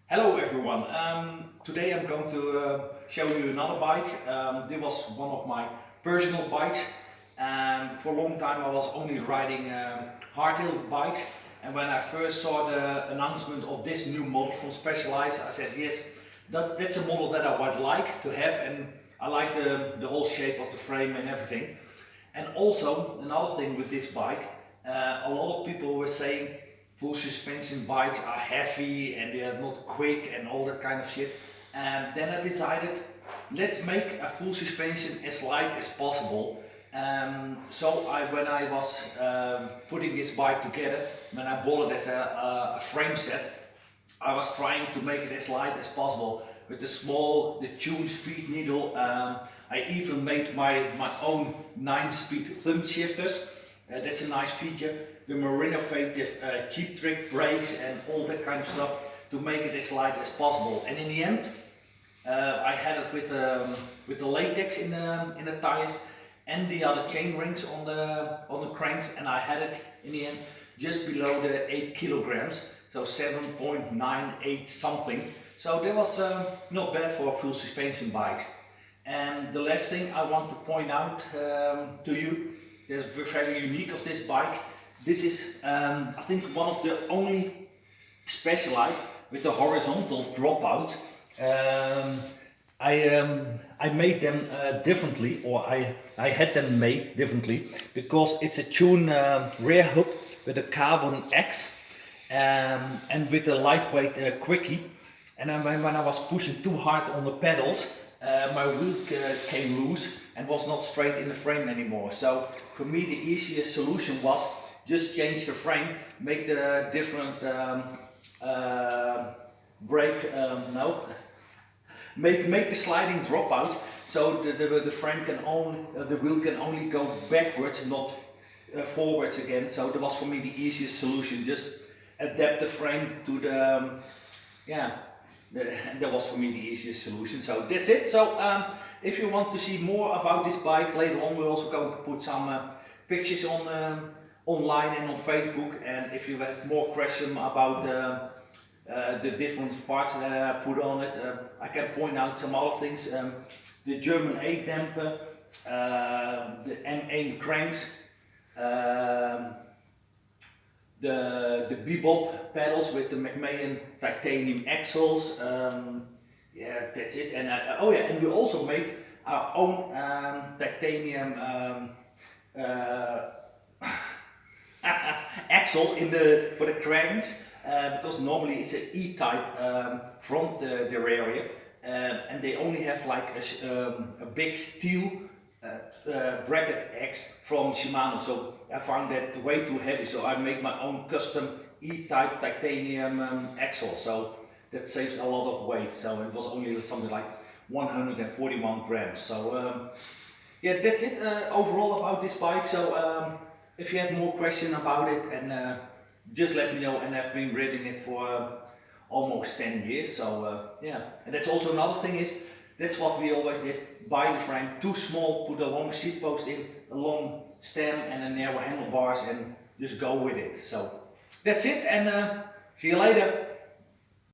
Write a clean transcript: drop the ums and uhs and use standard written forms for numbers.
Hello everyone. Today I'm going to show you another bike. This was one of my personal bikes. For a long time I was only riding hardtail bikes, and when I first saw the announcement of this new model from Specialized, I said yes, that's a model that I would like to have, and I like the whole shape of the frame and everything. And also another thing with this bike, a lot of people were saying full suspension bikes are heavy and they are not quick and all that kind of shit. And then I decided, let's make a full suspension as light as possible. When I was putting this bike together, when I bought it as a frame set, I was trying to make it as light as possible with the tune speed needle. I even made my own 9-speed thumb shifters. That's a nice feature. The more innovative cheap trick brakes and all that kind of stuff to make it as light as possible. And in the end, I had it with the latex in the tires and the other chain rings on the cranks, and I had it in the end just below the 8 kilograms, so 7.98 something. So that was not bad for a full suspension bike. And the last thing I want to point out to you, that's very unique of this bike. This is, I think, one of the only Specialized with the horizontal dropouts. I made them differently, or I had them made differently, because it's a tune rear hub with a carbon X and with a lightweight quickie. And then when I was pushing too hard on the pedals, my wheel came loose and was not straight in the frame anymore. So for me the easiest solution was just change the frame, make the different make the sliding dropout, so the frame can only, the wheel can only go backwards, not forwards again. So that was for me the easiest solution. Just adapt the frame to the that was for me the easiest solution. So that's it. So if you want to see more about this bike later on, we're also going to put some pictures on online and on Facebook. And if you have more questions about the different parts that I put on it, I can point out some other things. The German A damper, the M1 cranks, the bebop pedals with the McMahon titanium axles. Yeah, that's it. And and we also made our own titanium axle for the cranks, because normally it's an E-type front derailleur, and they only have like a big steel bracket X from Shimano. So I found that way too heavy, so I made my own custom E-type titanium axle. So that saves a lot of weight. So it was only something like 141 grams. So yeah, that's it overall about this bike. So if you have more questions about it, and just let me know. And I've been riding it for almost 10 years. So yeah, and that's also another thing is, that's what we always did. Buy the frame too small, put a long seat post in, a long stem and a narrow handlebars, and just go with it. So that's it, and see you later.